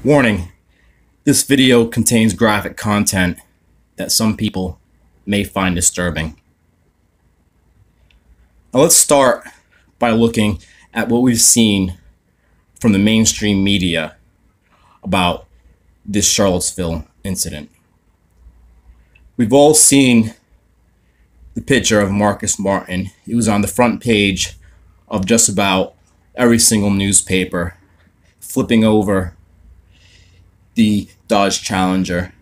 Warning, this video contains graphic content that some people may find disturbing. Now let's start by looking at what we've seen from the mainstream media about this Charlottesville incident. We've all seen the picture of Marcus Martin. He was on the front page of just about every single newspaper, flipping over the Dodge Challenger,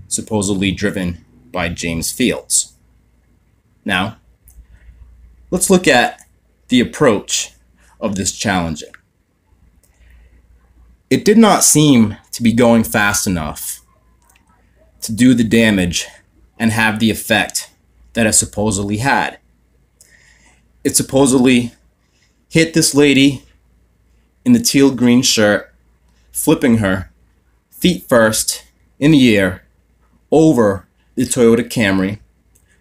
supposedly driven by James Fields. Now, let's look at the approach of this Challenger. It did not seem to be going fast enough to do the damage and have the effect that it supposedly had. It supposedly hit this lady in the teal green shirt, flipping her feet first in the air over the Toyota Camry.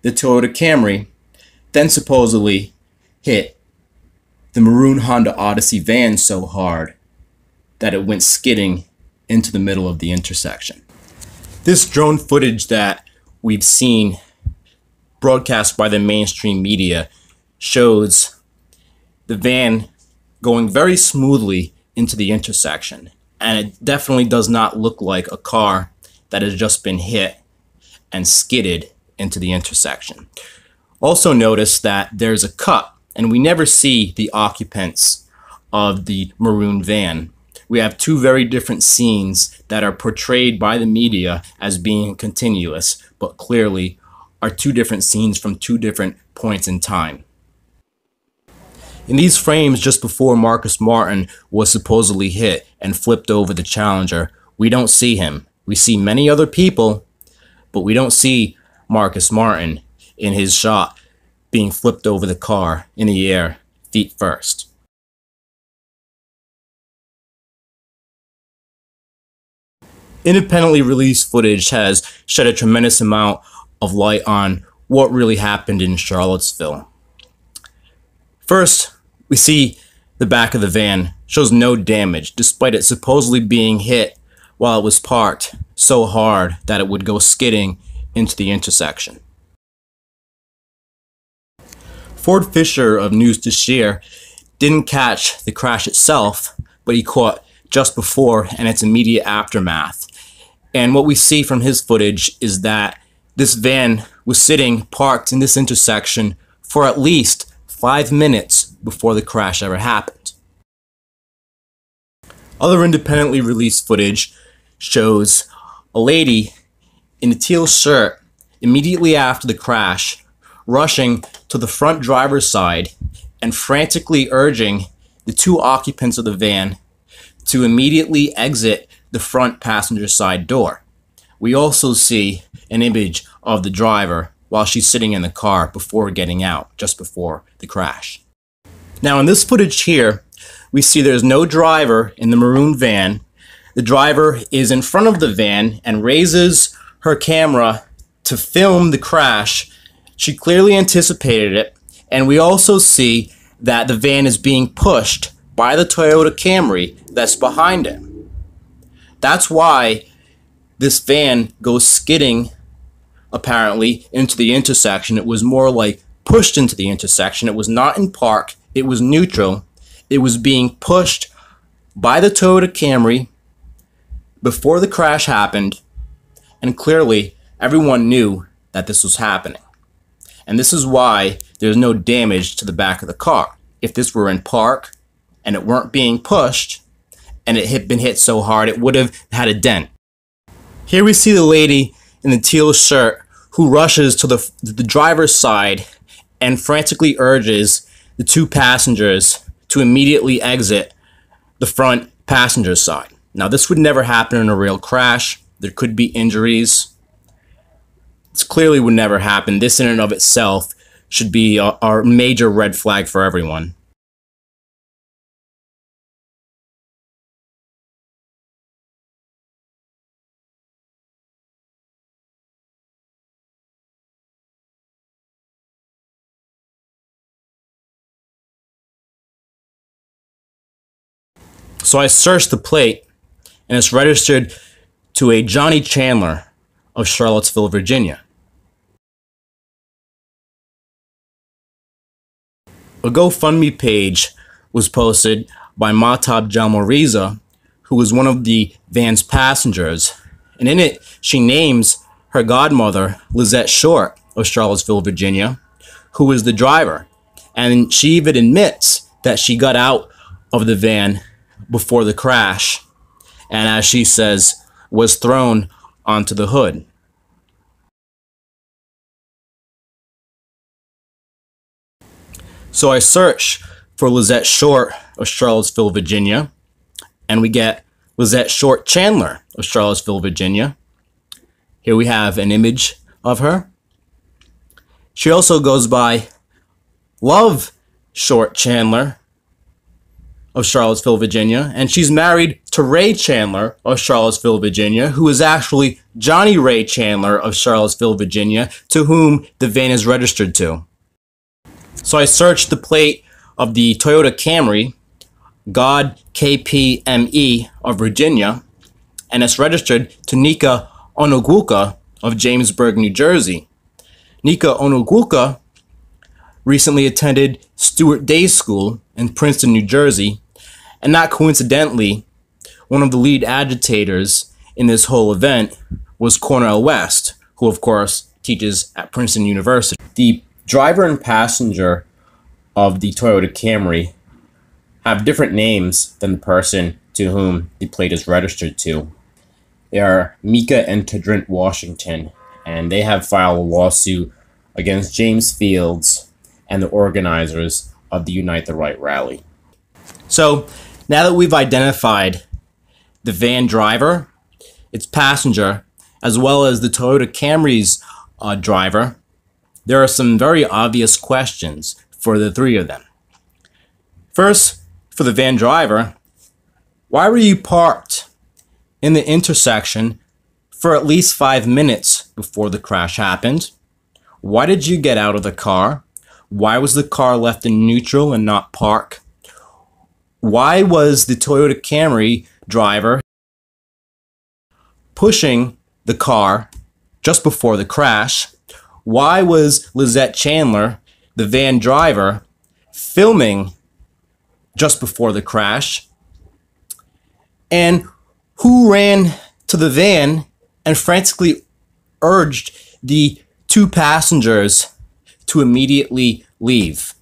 The Toyota Camry then supposedly hit the maroon Honda Odyssey van so hard that it went skidding into the middle of the intersection. This drone footage that we've seen broadcast by the mainstream media shows the van going very smoothly into the intersection, and it definitely does not look like a car that has just been hit and skidded into the intersection. Also notice that there's a cut, and we never see the occupants of the maroon van. We have two very different scenes that are portrayed by the media as being continuous, but clearly are two different scenes from two different points in time. In these frames just before Marcus Martin was supposedly hit and flipped over the Challenger, we don't see him. We see many other people, but we don't see Marcus Martin in his shot being flipped over the car in the air, feet first. Independently released footage has shed a tremendous amount of light on what really happened in Charlottesville. First, we see the back of the van shows no damage, despite it supposedly being hit while it was parked so hard that it would go skidding into the intersection. Ford Fisher of News to Share didn't catch the crash itself, but he caught just before and its immediate aftermath. And what we see from his footage is that this van was sitting parked in this intersection for at least 5 minutes before the crash ever happened. Other independently released footage shows a lady in a teal shirt immediately after the crash rushing to the front driver's side and frantically urging the two occupants of the van to immediately exit the front passenger side door. We also see an image of the driver while she's sitting in the car before getting out, just before the crash. Now in this footage here, we see there's no driver in the maroon van. The driver is in front of the van and raises her camera to film the crash. She clearly anticipated it, and we also see that the van is being pushed by the Toyota Camry that's behind it. That's why this van goes skidding apparently into the intersection. It was more like pushed into the intersection. It was not in park. It was neutral. It was being pushed by the Toyota Camry before the crash happened, and clearly everyone knew that this was happening. And this is why there's no damage to the back of the car. If this were in park and it weren't being pushed and it had been hit so hard, it would have had a dent. Here we see the lady in the teal shirt who rushes to the driver's side and frantically urges the two passengers to immediately exit the front passenger side. Now this would never happen in a real crash. There could be injuries. This clearly would never happen. This in and of itself should be a major red flag for everyone. So I searched the plate and it's registered to a Johnny Chandler of Charlottesville, Virginia. A GoFundMe page was posted by Mahtab Jalmoriza, who was one of the van's passengers, and in it she names her godmother, Lizette Short of Charlottesville, Virginia, who was the driver, and she even admits that she got out of the van before the crash, and as she says, was thrown onto the hood. So I search for Lizette Short of Charlottesville, Virginia, and we get Lizette Short Chandler of Charlottesville, Virginia. Here we have an image of her. She also goes by Love Short Chandler of Charlottesville, Virginia, and she's married to Ray Chandler of Charlottesville, Virginia, who is actually Johnny Ray Chandler of Charlottesville, Virginia, to whom the van is registered to. So I searched the plate of the Toyota Camry, God KPME of Virginia, and it's registered to Nika Onogulka of Jamesburg, New Jersey. Nika Onogulka recently attended Stuart Day School in Princeton, New Jersey, and not coincidentally, one of the lead agitators in this whole event was Cornel West, who of course teaches at Princeton University. The driver and passenger of the Toyota Camry have different names than the person to whom the plate is registered to. They are Mika and Tedrint Washington, and they have filed a lawsuit against James Fields and the organizers of the Unite the Right rally. So now that we've identified the van driver, its passenger, as well as the Toyota Camry's driver, there are some very obvious questions for the three of them. First, for the van driver, why were you parked in the intersection for at least 5 minutes before the crash happened? Why did you get out of the car? Why was the car left in neutral and not park? Why was the Toyota Camry driver pushing the car just before the crash? Why was Lizette Chandler, the van driver, filming just before the crash? And who ran to the van and frantically urged the two passengers to immediately leave?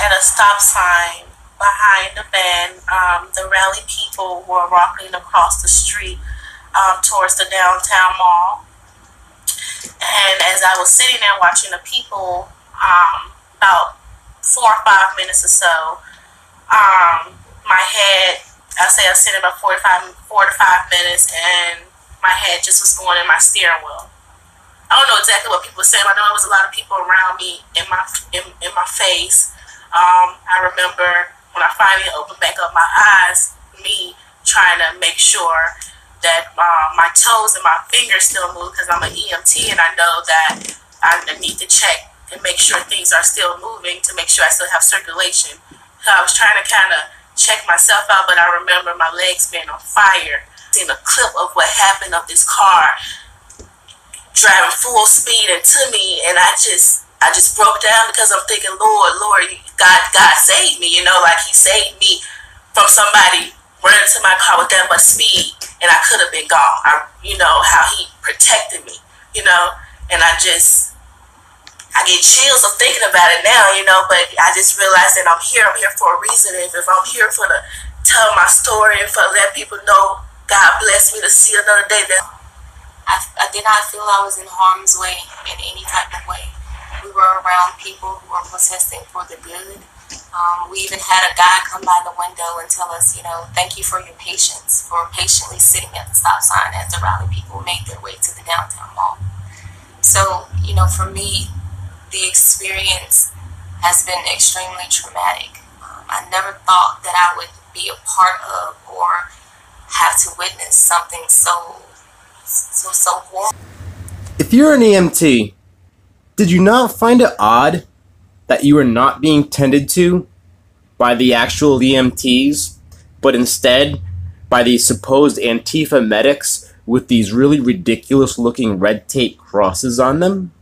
At a stop sign behind the van, the rally people were walking across the street towards the downtown mall. And as I was sitting there watching the people, about 4 or 5 minutes or so, my head, I say I was sitting about 4 to 5 minutes, and my head just was going in my steering wheel. I don't know exactly what people were saying. I know there was a lot of people around me in my face. I remember when I finally opened back up my eyes, me trying to make sure that my toes and my fingers still move, because I'm an EMT and I know that I need to check and make sure things are still moving to make sure I still have circulation. So I was trying to kind of check myself out, but I remember my legs being on fire. Seeing a clip of what happened of this car driving full speed into me, and I just broke down, because I'm thinking, Lord, God saved me, like He saved me from somebody running to my car with that much speed, and I could have been gone. How He protected me, and I get chills of thinking about it now, but I just realized that I'm here for a reason. And if I'm here to tell my story and for let people know God blessed me to see another day, then I did not feel I was in harm's way in any type of way. We were around people who were protesting for the good, We even had a guy come by the window and tell us, thank you for your patience, for patiently sitting at the stop sign as the rally people made their way to the downtown mall. So, for me, the experience has been extremely traumatic. I never thought that I would be a part of or have to witness something so horrible. If you're an EMT, did you not find it odd that you were not being tended to by the actual EMTs, but instead by these supposed Antifa medics with these really ridiculous looking red tape crosses on them?